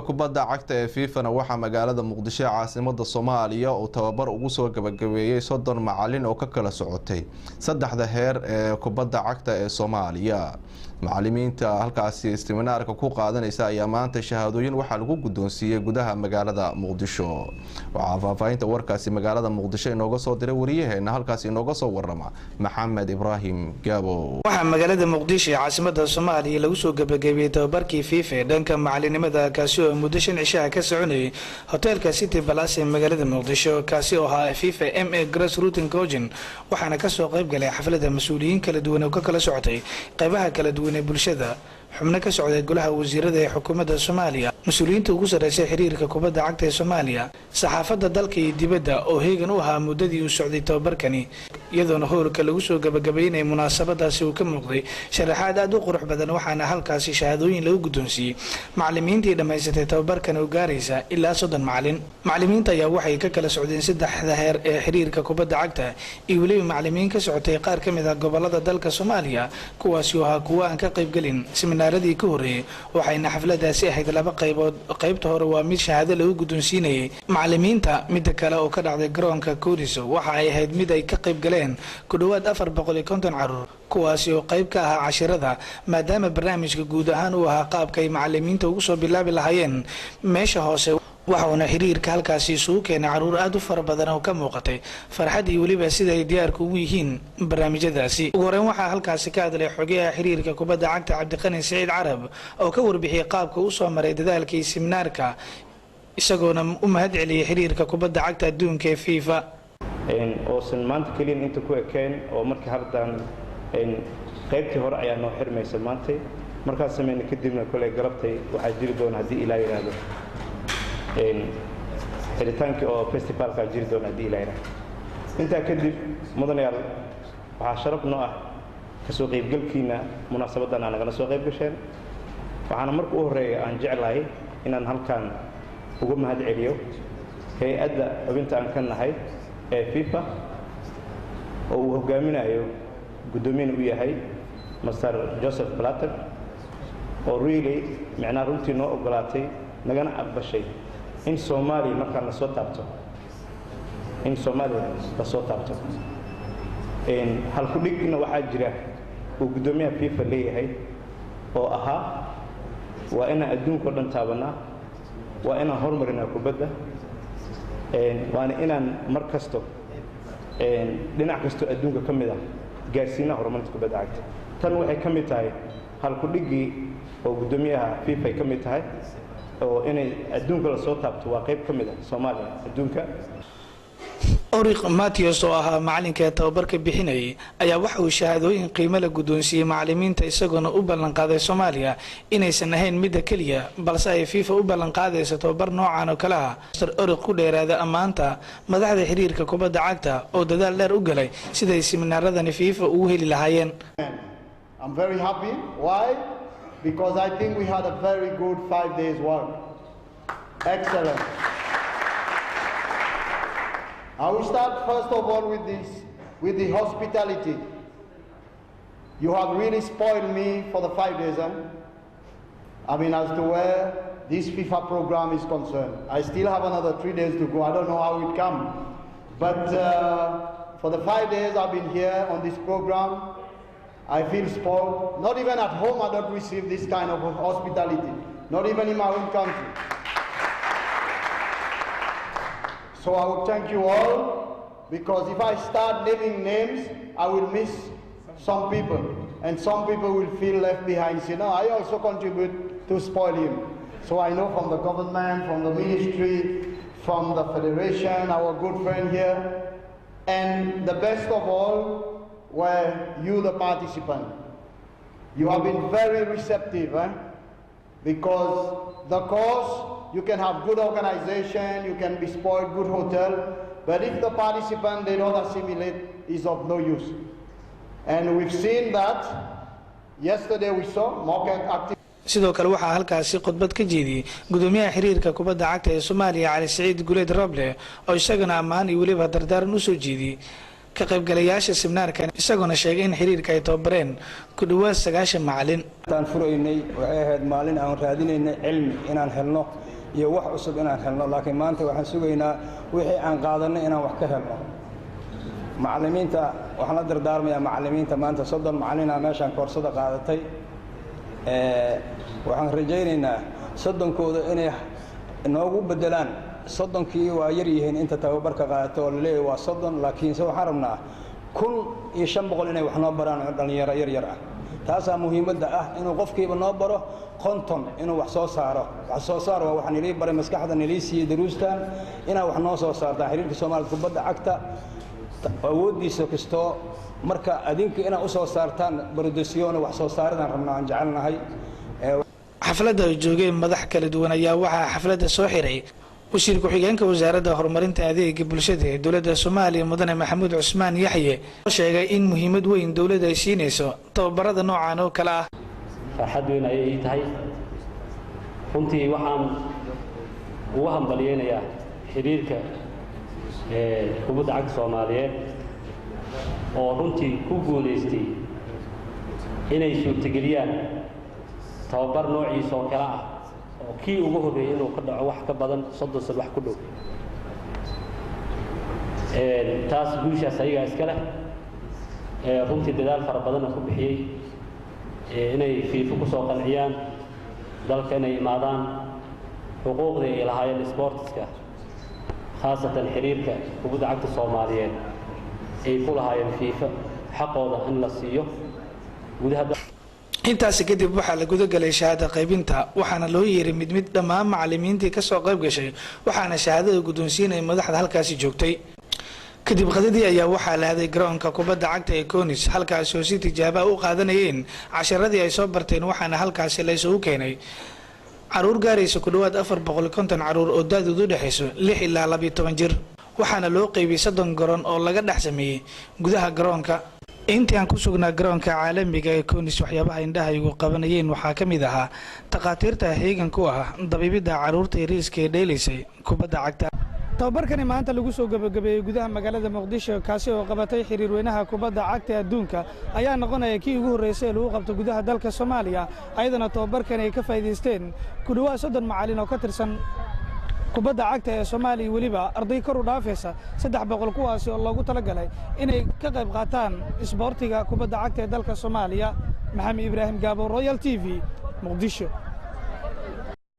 kubadda cagta ee FIFA waxaa magaalada Muqdisho caasimada Soomaaliya oo tababar ugu soo gabagabeeyay 30 macallin oo ka kala socotay saddexda heer ee kubadda cagta ee Soomaaliya. Macallimiinta halkaasi istiminaarka ku qaadanaysa ayaa maanta shahaadooyin waxa lagu guddoonsiiyay gudaha magaalada Muqdisho. Waxaa faahfaahinta warkaasi magaalada Muqdisho inooga soo diray wariyaheena halkaasi inooga soo warrama Maxamed Ibrahim Gabo. Waxaa magaalada Muqdisho caasimada Soomaaliya lagu soo gabagabeeyay tababarkii FIFA dhanka macallinimada kaasi oo muddo 5 cisho ka soconayay hotelka City Palace ee magaalada Muqdisho kaasi oo ahaa FIFA MA Grassroots Coaching waxaana ka soo qayb galay xafladda mas'uuliyiin kala duwan oo ka kala socotay qaybaha kala duwan ee bulshada xubno ka socday golaha wasiirada ee xukuumadda Soomaaliya mas'uuliyiinta ugu sarreeyay xiriirka kubadda cagta ee Soomaaliya saxaafadda dalka iyo dibadda oo heegan u ahaa muddadii uu socday tababarkani iyadoona howlka lagu soo gabagabeeyay munaasabadaasi uu ka muuqday sharaxaad aad u qurux badan waxaana halkaasi shahaadooyin lagu guddoonsiiyay macallimiintii dhamaysatay tababarkan oo gaaraysa ilaa 30 macallin macallimiinta ayaa waxay ka kala socdeen saddexda heer ee xiriirka kubadda cagta iyo waliba macallimiin ka socotay qaar ka mid ah gobolada dalka Soomaaliya kuwaas oo ahaa kuwa aan ka qayb galin seminaaradii ka horeeyay waxayna xafladaasi ahayd laba qaybood qaybta hore waa mid shahaado lagu guddoonsiinayay macallimiinta mid kale oo ka dhacday garoonka Koodiso waxa ay ahayd mid ay ka qayb galeen ku dhawaad 450 caruur kuwaasi oo qayb ka ah casharada maadaama barnaamijka guud ahaan uu ahaa qaabka ay macallimiinta ugu soo bilaabi lahaayeen meesha hoose waxaana xiriirka halkaasi isugu keenay caruur aad u fara badan oo ka muuqatay farxad iyo waliba sida ay diyaarku ugu yihiin barnaamijyadaasi ugu horreyn waxaa halkaasi ka hadlay xogayaha xiriirka kubadda cagta Cabdiqani Saciid Carab oo ka warbixiyay qaabka uu soo maray dadaalkii seminaarka isagoona u mahad celiyay xiriirka kubadda cagta adduunka ee FIFA oo san maanta kaliya inta ku ekeen oo markii hardan qaybtii hore ayaa noo xirmaysa maanta markaas sameeyna kadibna kale galabtay waxa jiri doona hadii Ilaahay yiraahdo xiritaanka oo festivalka jiri doona hadii Ilaahay yiraahdo inta kadib mudanayaal waxa sharaf noo ah ka soo qaybgalkiina munaasabadan aan naga soo qayb gasheen waxaana markii ugu horeeyay aan jeclahay inaan halkaan ugu mahad celiyo hay'adda xubinta aan ka nahay ee FIFA oo uu hogaaminayo gudoomiye u yahay Mr. Joseph Blatter oo really macna runtii noo ogolaatay nagana aqbashay in Soomaaliya marka la soo taabto hal ku dhigna waxa jira oo gudoomiyaha FIFA leeyahay oo ahaa waa in adduunka dhan taabana waa in horumarinaa kubadda waana inaan markasto dhinac kasto adduunka kamid ah gaarsiina horumarka kubadda cagta tan waxay kamid tahay hal ku dhigi oo gudoomiyaha FIFA kamid tahay oo inay adduunka la soo taabto waa qayb kamid ah Soomaaliya adduunka Oriq Matthews oo ahaa macallinka tababarka bixinayay ayaa waxa uu shahaadooyin qiimo leh guddoonsiiyay macallimiinta isagoona u ballan qaaday Soomaaliya inaysan ahayn mid kaliya balse ay FIFA u ballan qaadayso tababar noocan oo kale ah Oriq ku dheeraada amaanta madaxda xiriirka kubadda cagta oo dadaal dheer u galay siday seminaaradani FIFA ugu heli lahaayeen. I'm very happy. Why? Because I think we had a very good 5 days work. Excellent. I will start first of all with the hospitality. You have really spoiled me for the 5 days. I mean, as to where this FIFA program is concerned. I still have another 3 days to go. I don't know how it comes. But for the 5 days I've been here on this program, I feel spoiled. Not even at home I don't receive this kind of hospitality. Not even in my own country. So I would thank you all, because if I start naming names, I will miss some people, and some people will feel left behind. You know, I also contribute to spoil him. So I know from the government, from the ministry, from the federation, our good friend here, and the best of all were you, the participant. You have been very receptive, because the cause, you can have good organization, you can be spoiled, good hotel, but if the participant, they don't assimilate, is of no use. And we've seen that. Yesterday we saw market activity. sidoo kale waxaa halkaasi khudbad ka jeediyay gudoomiyaha xiriirka kubadda cagta ee Soomaaliya Cali Saciid Guleed Roble oo isagana ammaan iyo waliba dardaaran u soo jeediyay ka qaybgalayaasha seminaarkan isagoona sheegay in xiriirka ay tababareen ku dhawaad 90 macallin aan furaynay waxay ahayd maalin aan raadinaynay cilmi inaan helno iyo wax cusub inaan helno laakiin maanta waxaan sugaynaa wixii aan qaadanay inaan wax ka helno macallimiinta waxaan la dardaarmayaa macallimiinta maanta 30 macallin meeshaan koorsada qaadatay waxaan rajaynaynaa 30kooda inay noogu bedelaan 30kii waa yar yihiin inta tababarka qaadato oo leeyahay waa 30 laakiin waxaan rabnaa 1500 inay wax noo baraan dhalinyaro yar ah taasaa muhiimadda ah inuu qofkiiba noo baro konton inuu wax soo saaro waa waxaan ilii baray maskaxda nilii siiyay daruustan inaa wax noo soo saartaa xiriirka Soomaaliyeed kubadda cagta awoodiisa kasto marka adinka inaa u soo saartaan barodisiyoon wax soo saaridaan rabnaa aan jecelnahay xafladda joogay madax kala duwan ayaa waxa xafladda soo xiray wasiir ku-xigeenka wasaaradda horumarinta adeegga bulshada ee dowladda Soomaaliya mudane Maxamuud Cusmaan Yaxye oo sheegay in muhiimad weyn dowladda ay siinayso tababarada noocan oo kala ah farxad weyn ay tahay runtii waxaan ugu hambalyeeynaa xiriirka kubadda cagta Soomaaliyeed oo runtii ku guuleystay inay suurtageliyaan tababar noociisa oo kala ah oo kii ugu horeeyay inuu ka dhaco wax ka badan 30 sano wax ku dhow taas guushaas ayaga iska leh runtii dadaal fara badan ku bixiyay inay FIFA ku soo qanciyaan dalka inay imaadaan xuquuqda ay lahaayeen sportska khaasatan xiriirka kubadda cagta Soomaaliyeed ay ku lahaayeen FIFA xaqooda in la siiyo gudaha intaas kadib waxa la guda galay shahaada qaybinta waxaana loo yeeray mid dhammaan macallimiintii ka soo qayb gashay waxaana shahaadada guddoonsiinay madaxda halkaas joogtay kadib qadadii ayaa waxaa la aaday garoonka kubadda cagta ee Konis halkaas oo si tijaabo u qaadanayeen casharadii ay soo barteen waxaana halkaas la isugu keenay caruur gaaraysa ku dhawaad 450 caruur oo daadoodu dhaxayso 6 ilaa 12 jir waxaana loo qaybiyay 30 garoon oo laga dhex sameeyay gudaha garoonka intii aan ku sugnaa garoonka caalamiga ee Konis waxyaabaha indhaha igu qabanayeen waxaa ka mid ahaa taqaatiirta heegan ku ah dabibida caruurta yariiska ee dheelaysay kubadda cagta tababarkani maanta lagu soo gabagabeeyay gudaha magaalada Muqdisho kaasi oo qabatay xiriir weynaha kubadda cagta adduunka ayaa noqonaya kii ugu horeysay lagu qabto gudaha dalka Soomaaliya ayadana tababarkani ay ka faa'iideysteen ku dhawaad 30 macallin oo ka tirsan kubadda cagta ee Soomaaliya waliba arday kor u dhaafaysa 300 kuwaasi oo loogu talagalay inay ka qayb qaataan isboortiga kubadda cagta ee dalka Soomaaliya Maxamed Ibrahim Gaabo Royal TV Muqdisho